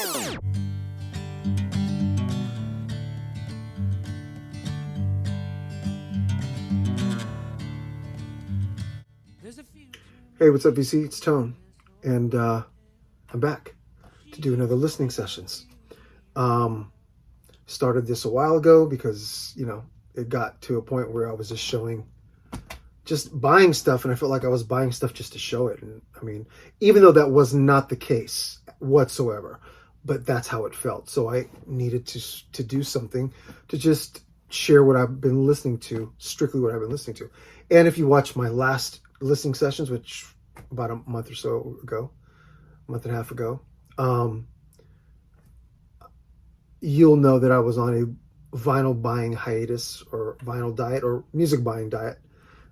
Hey, what's up, VC? It's Tone, and I'm back to do another listening sessions. Started this a while ago because, it got to a point where I was just buying stuff, and I felt like I was buying stuff just to show it. And I mean, even though that was not the case whatsoever, but that's how it felt. So I needed to do something to just share what I've been listening to, strictly what I've been listening to. And if you watch my last listening sessions, which about a month or so ago, month and a half ago, you'll know that I was on a vinyl buying hiatus or vinyl diet or music buying diet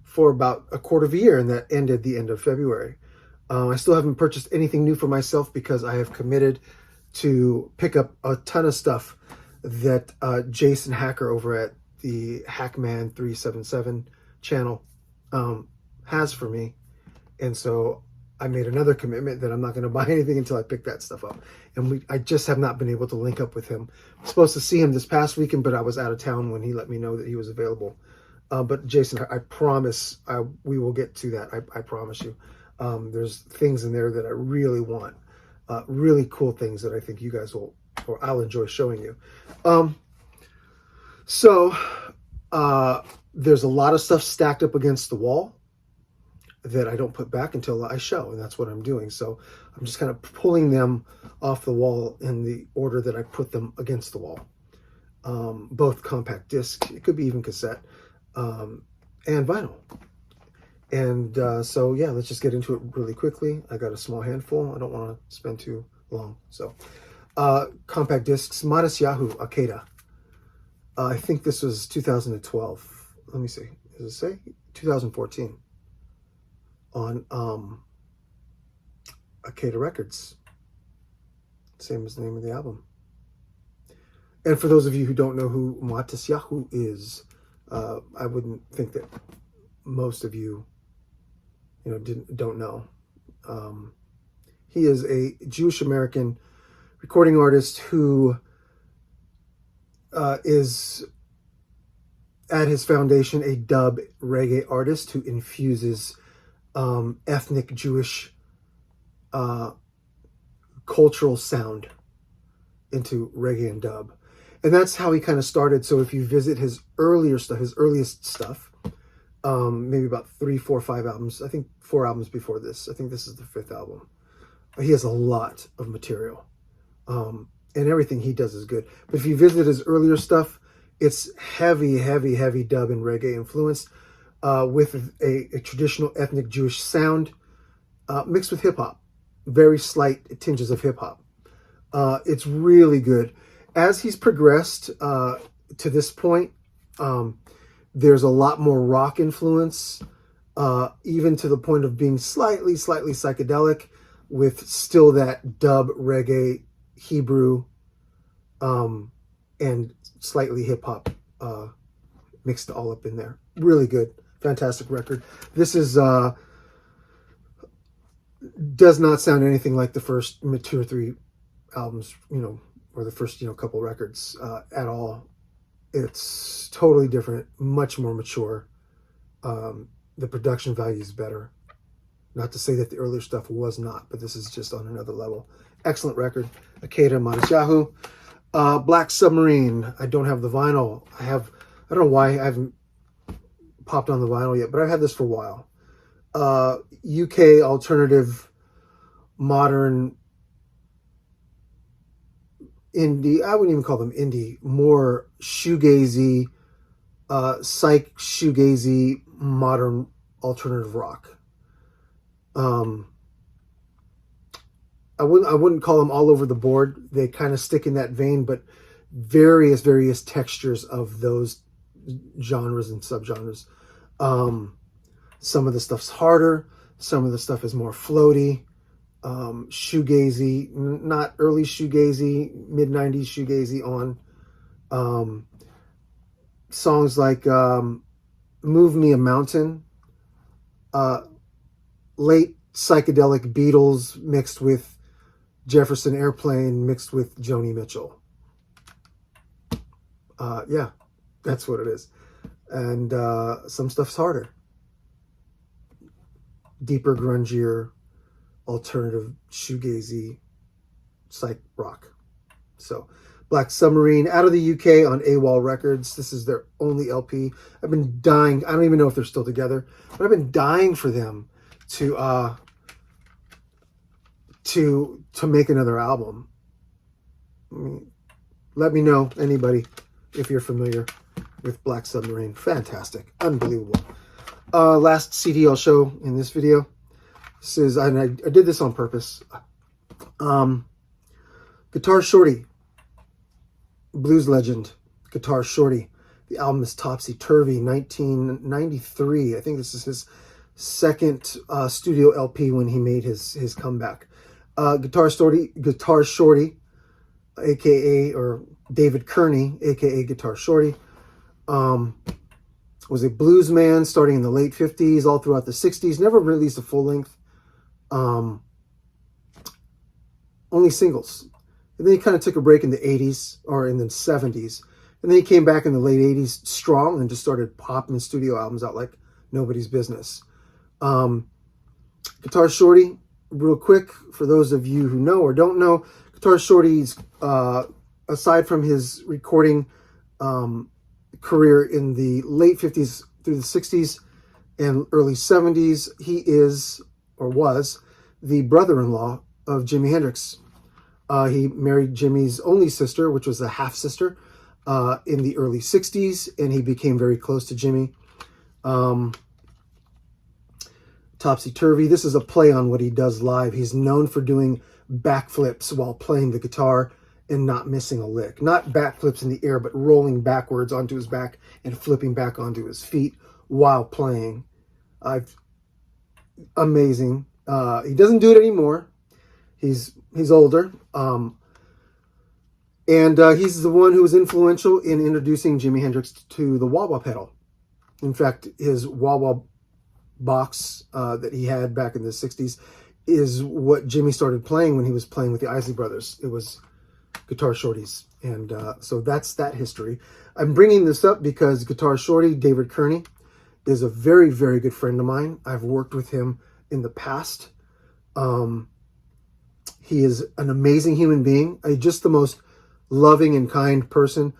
for about a quarter of a year, and that ended the end of February. I still haven't purchased anything new for myself because I have committed to pick up a ton of stuff that Jason Hacker over at the Hackman 377 channel has for me. And so I made another commitment that I'm not going to buy anything until I pick that stuff up. And I just have not been able to link up with him. I'm supposed to see him this past weekend, but I was out of town when he let me know that he was available. But Jason, I promise we will get to that. I promise you. There's things in there that I really want. Really cool things that I think you guys will, or I'll enjoy showing you. So there's a lot of stuff stacked up against the wall that I don't put back until I show, and that's what I'm doing. So I'm just kind of pulling them off the wall in the order that I put them against the wall. Both compact disc, it could be even cassette, and vinyl. And so yeah, let's just get into it really quickly. I got a small handful. I don't want to spend too long. So compact discs, Modest Yahoo, Qaeda. I think this was 2012. Let me see. Does it say 2014? On Qaeda Records. Same as the name of the album. And for those of you who don't know who Modest Yahoo is, I wouldn't think that most of you, don't know. He is a Jewish American recording artist who is at his foundation a dub reggae artist who infuses ethnic Jewish cultural sound into reggae and dub. And that's how he kind of started. So if you visit his earliest stuff, maybe about 3, 4, 5 albums, I think 4 albums before this. I think this is the 5th album. He has a lot of material. And everything he does is good. But if you visit his earlier stuff, it's heavy dub and reggae influenced, with a traditional ethnic Jewish sound, mixed with hip hop, very slight tinges of hip hop. It's really good. As he's progressed to this point, there's a lot more rock influence, even to the point of being slightly psychedelic, with still that dub reggae Hebrew, and slightly hip hop mixed all up in there. Really good. Fantastic record. This is does not sound anything like the first 2 or 3 albums, or the first couple records at all. It's totally different, much more mature. The production value is better. Not to say that the earlier stuff was not, but this is just on another level. Excellent record. Qaeda, Modest Yahoo. Black Submarine. I don't have the vinyl. I don't know why I haven't popped on the vinyl yet, but I've had this for a while. UK alternative, modern indie. I wouldn't even call them indie. More shoegazy, psych shoegazy, modern alternative rock. I wouldn't call them all over the board. They kind of stick in that vein, but various textures of those genres and subgenres. Some of the stuff's harder. Some of the stuff is more floaty. Shoegazy, not early shoegazy, mid-90s shoegazy on. Songs like Move Me a Mountain, late psychedelic Beatles mixed with Jefferson Airplane mixed with Joni Mitchell. Yeah, that's what it is. And some stuff's harder. Deeper, grungier, alternative, shoegazy, psych rock. So, Black Submarine out of the UK on AWOL Records. This is their only LP. I've been dying. I don't even know if they're still together, but I've been dying for them to make another album. I mean, let me know, anybody, if you're familiar with Black Submarine. Fantastic, unbelievable. Last CD I'll show in this video. This is, and I did this on purpose. Guitar Shorty, blues legend, Guitar Shorty. The album is Topsy Turvy, 1993. I think this is his second studio LP when he made his comeback. Guitar Shorty, aka or David Kearney, aka Guitar Shorty, was a blues man starting in the late 50s, all throughout the 60s. Never released a full length. Only singles. And then he kind of took a break in the 80s or in the 70s. And then he came back in the late 80s strong and just started popping studio albums out like nobody's business. Guitar Shorty, real quick, for those of you who know or don't know, Guitar Shorty's, aside from his recording career in the late 50s through the 60s and early 70s, he is, or was, the brother-in-law of Jimi Hendrix. He married Jimmy's only sister, which was a half-sister, in the early 60s, and he became very close to Jimmy. Topsy Turvy, this is a play on what he does live. He's known for doing backflips while playing the guitar and not missing a lick. Not backflips in the air, but rolling backwards onto his back and flipping back onto his feet while playing. Amazing. He doesn't do it anymore. He's older. And he's the one who was influential in introducing Jimi Hendrix to the wah-wah pedal. In fact, his wah-wah box that he had back in the 60s is what Jimmy started playing when he was playing with the Isley Brothers. It was Guitar Shorty's. And so that's that history. I'm bringing this up because Guitar Shorty, David Kearney, is a very, very good friend of mine. I've worked with him in the past. He is an amazing human being. Just the most loving and kind person.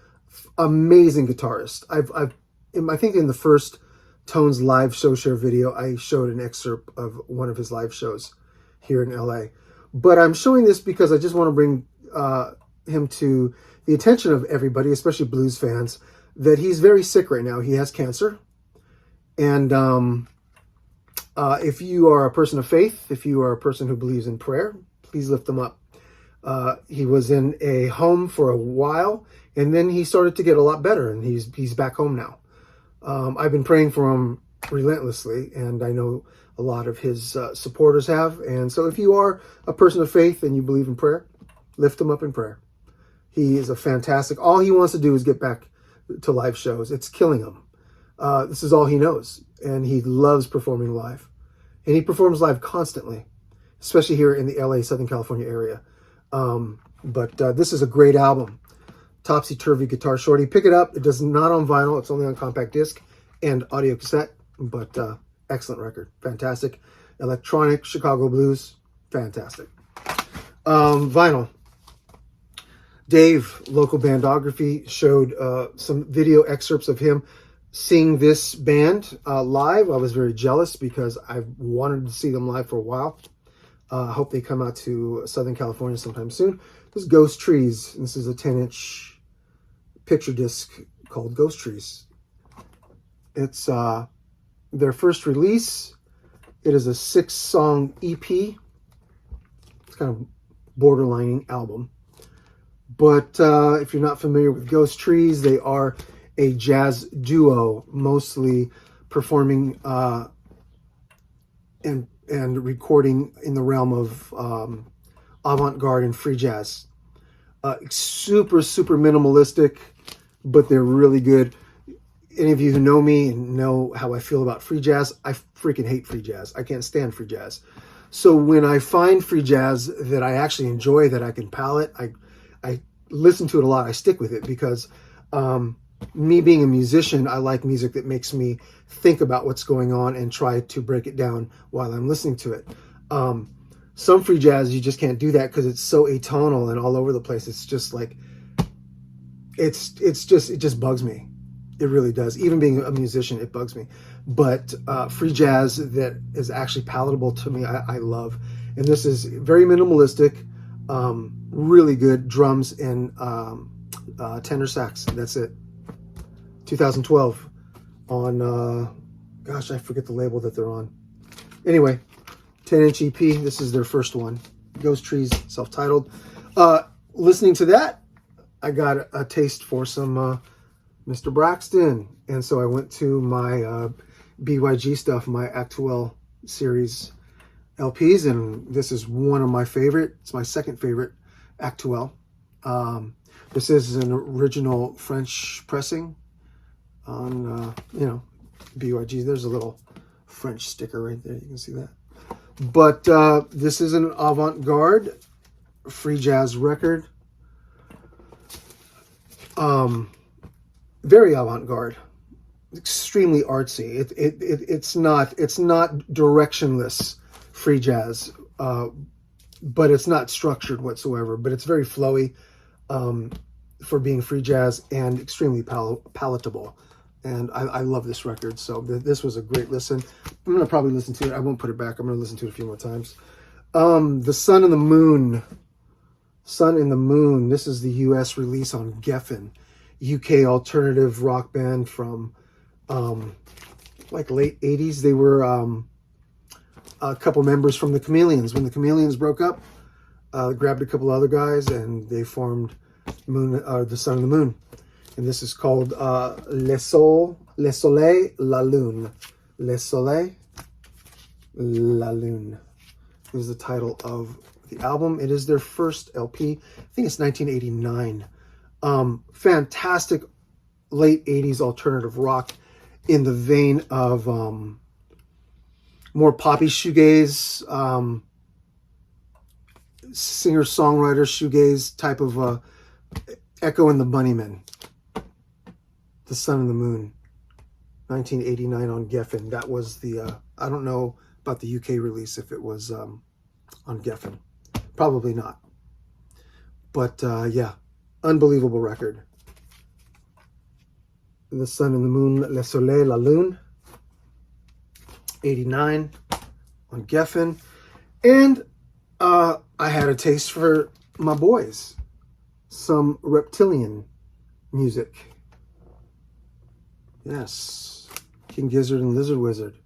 Amazing guitarist. I think in the first Tones live show share video, I showed an excerpt of one of his live shows here in LA. But I'm showing this because I just want to bring him to the attention of everybody, especially blues fans, that he's very sick right now. He has cancer. And if you are a person of faith, if you are a person who believes in prayer, please lift him up. He was in a home for a while, and then he started to get a lot better, and he's back home now. I've been praying for him relentlessly, and I know a lot of his supporters have. And so if you are a person of faith and you believe in prayer, lift him up in prayer. He is a fantastic, all he wants to do is get back to live shows. It's killing him. This is all he knows, and he loves performing live. And he performs live constantly, especially here in the LA, Southern California area. But this is a great album. Topsy Turvy, Guitar Shorty. Pick it up. It does not on vinyl. It's only on compact disc and audio cassette. But excellent record. Fantastic. Electronic, Chicago blues. Fantastic. Vinyl. Dave, Local Bandography, showed some video excerpts of him seeing this band live. I was very jealous because I've wanted to see them live for a while. I hope they come out to Southern California sometime soon. This is Ghost Trees. This is a 10-inch picture disc called Ghost Trees. It's their first release. It is a 6-song EP. It's kind of borderlining album. But if you're not familiar with Ghost Trees, they are a jazz duo, mostly performing and recording in the realm of avant-garde and free jazz. Super, super minimalistic, but they're really good. Any of you who know me and know how I feel about free jazz, I freaking hate free jazz. I can't stand free jazz. So when I find free jazz that I actually enjoy, that I can palate, I listen to it a lot. I stick with it because me being a musician, I like music that makes me think about what's going on and try to break it down while I'm listening to it. Some free jazz, you just can't do that because it's so atonal and all over the place. It's just like, it just bugs me. It really does. Even being a musician, it bugs me. But free jazz that is actually palatable to me, I love. And this is very minimalistic, really good drums and tenor sax. That's it. 2012 on, gosh, I forget the label that they're on. Anyway, 10-inch EP. This is their first one. Ghost Trees, self-titled. Listening to that, I got a taste for some Mr. Braxton. And so I went to my BYG stuff, my Actuel series LPs, and this is one of my favorite. It's my second favorite Actuel. This is an original French pressing on, BYG. There's a little French sticker right there. You can see that. But this is an avant-garde free jazz record. Very avant-garde, extremely artsy. It's not directionless free jazz, but it's not structured whatsoever. But it's very flowy for being free jazz and extremely palatable. And I love this record. So this was a great listen. I'm going to probably listen to it. I won't put it back. I'm going to listen to it a few more times. The Sun and the Moon. Sun and the Moon. This is the U.S. release on Geffen, UK alternative rock band from like late 80s. They were a couple members from the Chameleons. When the Chameleons broke up, grabbed a couple other guys and they formed the Sun and the Moon. And this is called Le Soleil, La Lune. Le Soleil, La Lune is the title of the album. It is their first LP. I think it's 1989. Fantastic late 80s alternative rock in the vein of more poppy shoegaze, singer-songwriter shoegaze type of Echo and the Bunnymen. The Sun and the Moon, 1989 on Geffen. That was the, I don't know about the UK release if it was on Geffen. Probably not. But yeah, unbelievable record. The Sun and the Moon, Le Soleil, La Lune, 89 on Geffen. And I had a taste for my boys, some Reptilian music. Yes, King Gizzard and Lizard Wizard.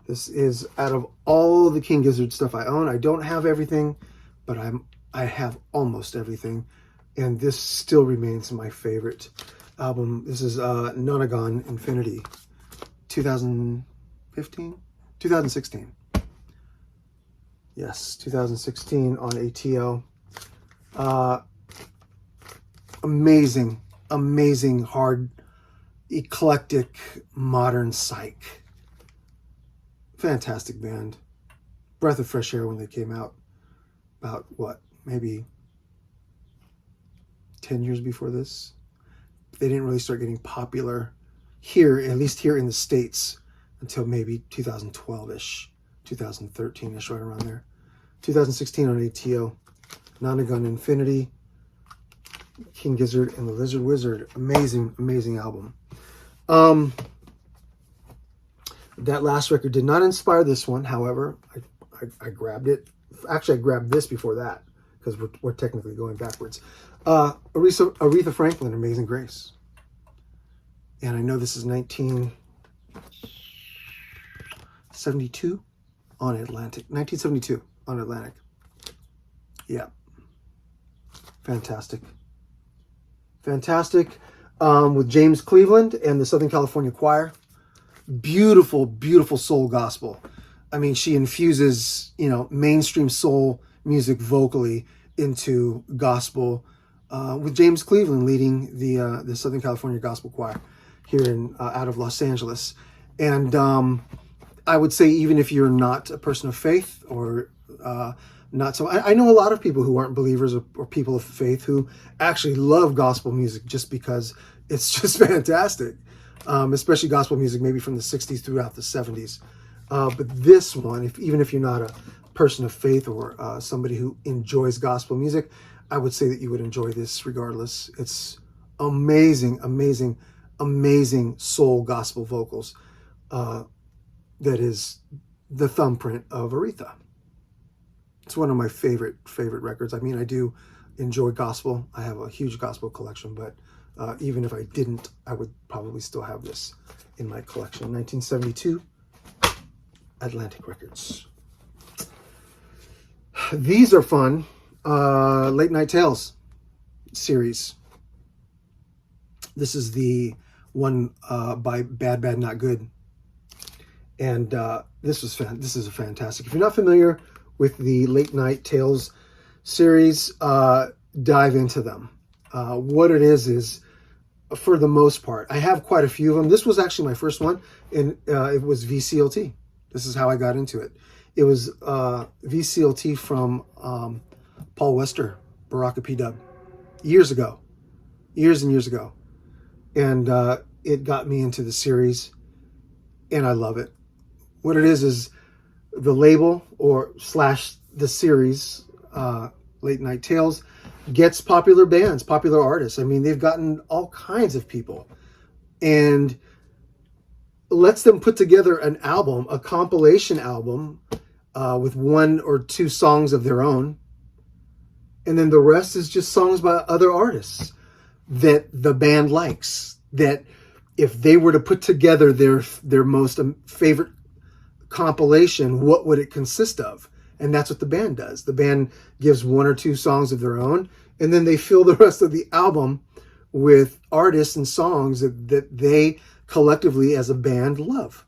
This is out of all the King Gizzard stuff I own. I don't have everything, but I have almost everything. And this still remains my favorite album. This is Nonagon Infinity, 2015? 2016. Yes, 2016 on ATO. Amazing, hard, eclectic, modern psych. Fantastic band. Breath of fresh air when they came out. About, what, maybe 10 years before this? They didn't really start getting popular here, at least here in the States, until maybe 2012-ish, 2013-ish, right around there. 2016 on ATO. Nonagon Infinity. King Gizzard and the Lizard Wizard. Amazing album. That last record did not inspire this one. However, I grabbed it. Actually, I grabbed this before that because we're technically going backwards. Aretha Franklin, Amazing Grace. And I know this is 1972 on Atlantic. 1972 on Atlantic. Yeah. Fantastic. With James Cleveland and the Southern California Choir. Beautiful soul gospel. I mean, she infuses, mainstream soul music vocally into gospel, with James Cleveland leading the Southern California Gospel Choir here out of Los Angeles. And I would say even if you're not a person of faith or not so, I know a lot of people who aren't believers or people of faith who actually love gospel music just because it's just fantastic, especially gospel music maybe from the 60s throughout the 70s. But this one, even if you're not a person of faith or somebody who enjoys gospel music, I would say that you would enjoy this regardless. It's amazing, amazing, amazing soul gospel vocals. That is the thumbprint of Aretha. It's one of my favorite records. I mean, I do enjoy gospel. I have a huge gospel collection, but even if I didn't, I would probably still have this in my collection. 1972, Atlantic Records. These are fun. Late Night Tales series. This is the one by Bad Bad Not Good. And this is fantastic. If you're not familiar with the Late Night Tales series, dive into them. What it is for the most part, I have quite a few of them. This was actually my first one, and it was VCLT. This is how I got into it. It was VCLT from Paul Wester, Baraka P-Dub, years and years ago. And it got me into the series, and I love it. What it is the label or / the series, Late Night Tales, gets popular bands, popular artists. I mean, they've gotten all kinds of people and lets them put together an album, a compilation album with 1 or 2 songs of their own. And then the rest is just songs by other artists that the band likes, that if they were to put together their most favorite compilation, what would it consist of? And that's what the band does. The band gives 1 or 2 songs of their own, and then they fill the rest of the album with artists and songs that they collectively as a band love.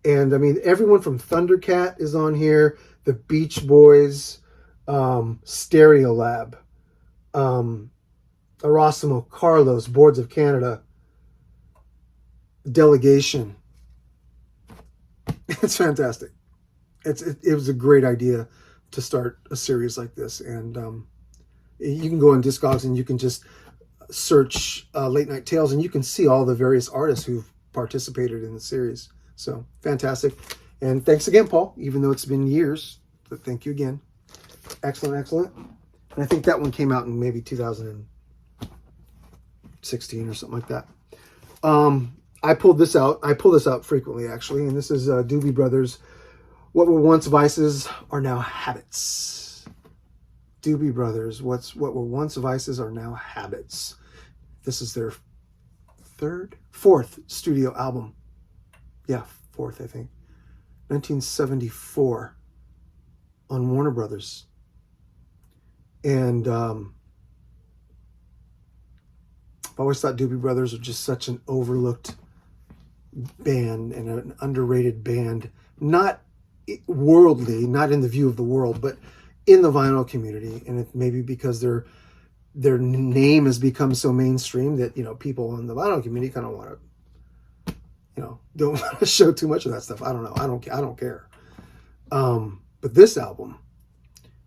And I mean, everyone from Thundercat is on here, the Beach Boys, Stereolab, Erasmo Carlos, Boards of Canada, Delegation. It's fantastic. It was a great idea to start a series like this. And you can go on Discogs and you can just search Late Night Tales and you can see all the various artists who've participated in the series. So fantastic. And thanks again, Paul, even though it's been years, but thank you again. Excellent, excellent. And I think that one came out in maybe 2016 or something like that. I pulled this out. I pull this out frequently, actually. And this is Doobie Brothers. What were once vices are now habits. Doobie Brothers. What were once vices are now habits. This is their fourth studio album. Yeah, 4th, I think. 1974 on Warner Brothers. And I've always thought Doobie Brothers are just such an overlooked band and an underrated band. Not worldly, not in the view of the world, but in the vinyl community. And it maybe because their name has become so mainstream that, you know, people in the vinyl community kind of want to, you know, don't want to show too much of that stuff. I don't know. I don't care. But this album,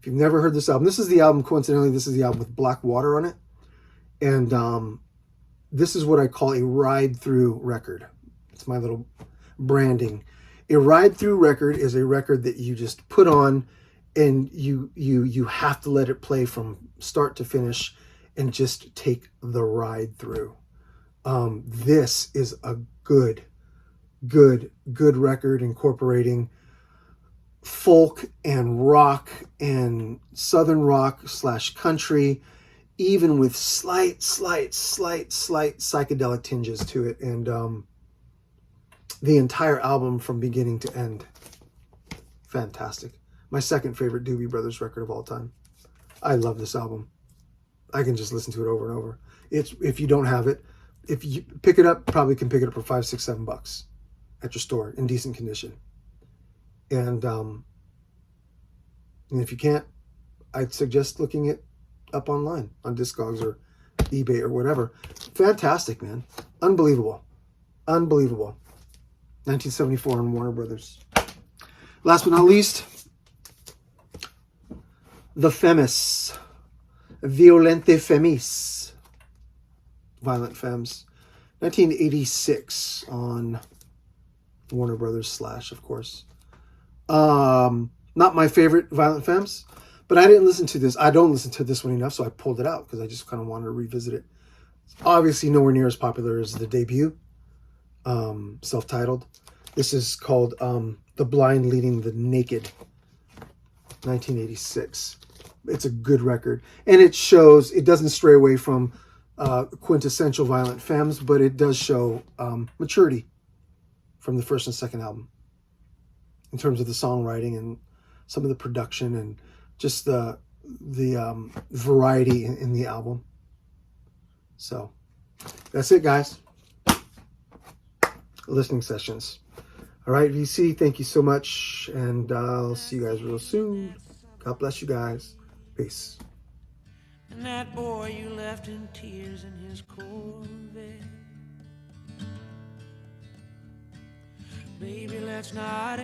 if you've never heard this album, this is the album, coincidentally, this is the album with Black Water on it. And this is what I call a ride-through record. It's my little branding. A ride-through record is a record that you just put on and you have to let it play from start to finish and just take the ride through. This is a good record incorporating folk and rock and southern rock / country, even with slight psychedelic tinges to it. And the entire album from beginning to end, fantastic. My second favorite Doobie Brothers record of all time. I love this album. I can just listen to it over and over. If you don't have it, if you pick it up, probably can pick it up for $5, $6, $7 at your store in decent condition. And if you can't, I'd suggest looking it up online on Discogs or eBay or whatever. Fantastic, man. Unbelievable. 1974 on Warner Brothers. Last but not least, the Femmes. Violente Femmes. Violent Femmes. 1986 on Warner Brothers Slash, of course. Not my favorite Violent Femmes, but I didn't listen to this. I don't listen to this one enough, so I pulled it out because I just kind of wanted to revisit it. It's obviously nowhere near as popular as the debut, self-titled. This is called The Blind Leading the Naked, 1986. It's a good record. And it shows, it doesn't stray away from quintessential Violent Femmes, but it does show maturity from the first and second album in terms of the songwriting and some of the production and just the variety in the album. So that's it, guys. Listening sessions. All right, VC, thank you so much, and I'll see you guys real soon. God bless you guys. Peace. And that boy you left in tears in his Corvette. Baby, let's not